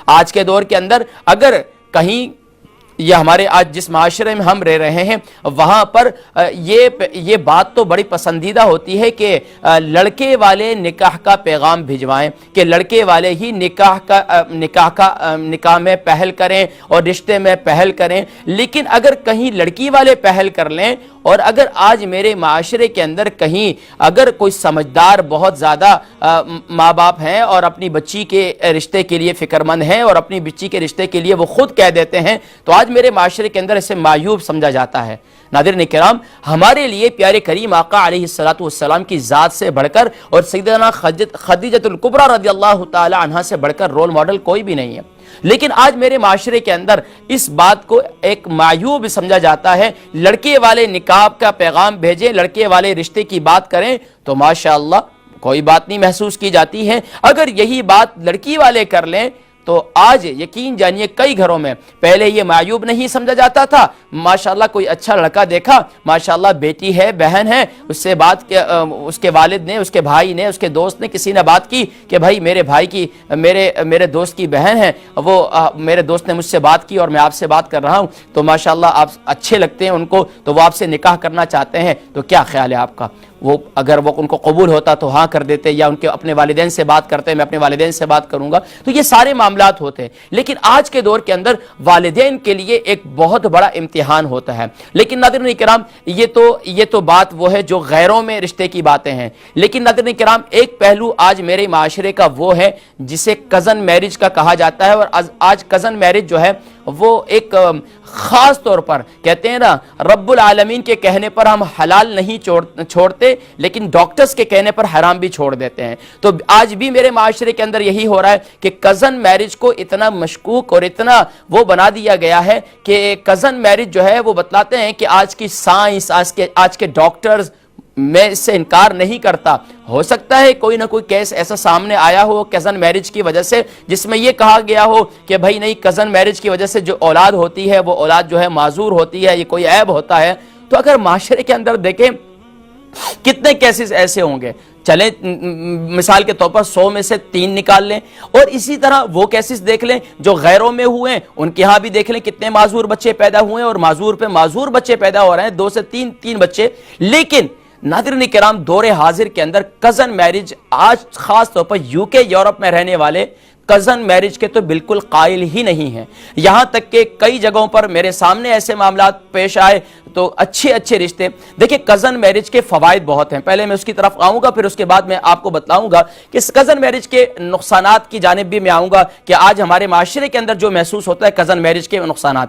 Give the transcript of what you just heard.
آج کے دور کے اندر اگر کہیں یہ ہمارے آج جس معاشرے میں ہم رہ رہے ہیں وہاں پر یہ بات تو بڑی پسندیدہ ہوتی ہے کہ لڑکے والے نکاح کا پیغام بھجوائیں، کہ لڑکے والے ہی نکاح میں پہل کریں اور رشتے میں پہل کریں، لیکن اگر کہیں لڑکی والے پہل کر لیں، اور اگر آج میرے معاشرے کے اندر کہیں اگر کوئی سمجھدار بہت زیادہ ماں باپ ہیں اور اپنی بچی کے رشتے کے لیے فکر مند ہیں اور اپنی بچی کے رشتے کے لیے وہ خود کہہ دیتے ہیں، تو آج میرے معاشرے کے اندر اسے معیوب سمجھا جاتا ہے۔ ناظرین کرام، ہمارے لیے پیارے کریم آقا علیہ السلام کی ذات سے بڑھ کر اور سیدنا خدیجہ الکبریٰ رضی اللہ تعالی عنہا سے بڑھ کر رول ماڈل کوئی بھی نہیں ہے، لیکن آج میرے معاشرے کے اندر اس بات کو ایک معیوب سمجھا جاتا ہے۔ لڑکے والے نکاح کا پیغام بھیجیں، لڑکے والے رشتے کی بات کریں تو ماشاءاللہ کوئی بات نہیں محسوس کی جاتی ہے۔ اگر یہی بات لڑکی والے کر لیں تو آج یقین جانیے کئی گھروں میں پہلے یہ معیوب نہیں سمجھا جاتا تھا، ماشاءاللہ کوئی اچھا لڑکا دیکھا، ماشاءاللہ بیٹی ہے، بہن ہے، اس سے بات اس کے والد نے، اس کے بھائی نے، اس کے دوست نے، کسی نے بات کی کہ بھائی میرے بھائی کی میرے دوست کی بہن ہے، وہ میرے دوست نے مجھ سے بات کی اور میں آپ سے بات کر رہا ہوں، تو ماشاءاللہ آپ اچھے لگتے ہیں ان کو، تو وہ آپ سے نکاح کرنا چاہتے ہیں، تو کیا خیال ہے آپ کا؟ وہ اگر وہ ان کو قبول ہوتا تو ہاں کر دیتے، یا ان کے اپنے والدین سے بات کرتے، میں اپنے والدین سے بات کروں گا، تو یہ سارے معاملات ہوتے ہیں۔ لیکن آج کے دور کے اندر والدین کے لیے ایک بہت بڑا امتحان ہوتا ہے۔ لیکن ناظرین کرام، یہ تو بات وہ ہے جو غیروں میں رشتے کی باتیں ہیں، لیکن ناظرین کرام ایک پہلو آج میرے معاشرے کا وہ ہے جسے کزن میرج کا کہا جاتا ہے، اور آج کزن میرج جو ہے وہ ایک خاص طور پر کہتے ہیں نا، رب العالمین کے کہنے پر ہم حلال نہیں چھوڑتے، لیکن ڈاکٹرز کے کہنے پر حرام بھی چھوڑ دیتے ہیں۔ تو آج بھی میرے معاشرے کے اندر یہی ہو رہا ہے کہ کزن میرج کو اتنا مشکوک اور اتنا وہ بنا دیا گیا ہے کہ کزن میرج جو ہے وہ بتلاتے ہیں کہ آج کی سائنس، آج کے ڈاکٹرز، میں اس سے انکار نہیں کرتا، ہو سکتا ہے کوئی نہ کوئی کیس ایسا سامنے آیا ہو کزن میرج کی وجہ سے جس میں یہ کہا گیا ہو کہ بھائی نہیں، کزن میرج کی وجہ سے جو اولاد ہوتی ہے وہ اولاد جو ہے معذور ہوتی ہے، یہ کوئی عیب ہوتا ہے۔ تو اگر معاشرے کے اندر دیکھیں کتنے کیسز ایسے ہوں گے، چلیں مثال کے طور پر 100 میں سے 3 نکال لیں، اور اسی طرح وہ کیسز دیکھ لیں جو غیروں میں ہوئے ہیں، ان کے ہاں بھی دیکھ لیں کتنے معذور بچے پیدا ہوئے ہیں، اور معذور پہ معذور بچے پیدا ہو رہے ہیں، 2 سے 3 بچے۔ لیکن ناظرین کرام، دور حاضر کے اندر کزن میرج آج خاص طور پر UK یورپ میں رہنے والے کزن میرج کے تو بالکل قائل ہی نہیں ہیں، یہاں تک کہ کئی جگہوں پر میرے سامنے ایسے معاملات پیش آئے تو اچھے رشتے۔ دیکھیں کزن میرج کے فوائد بہت ہیں، پہلے میں اس کی طرف آؤں گا، پھر اس کے بعد میں آپ کو بتلاؤں گا کہ اس کزن میرج کے نقصانات کی جانب بھی میں آؤں گا کہ آج ہمارے معاشرے کے اندر جو محسوس ہوتا ہے کزن میرج کے نقصانات۔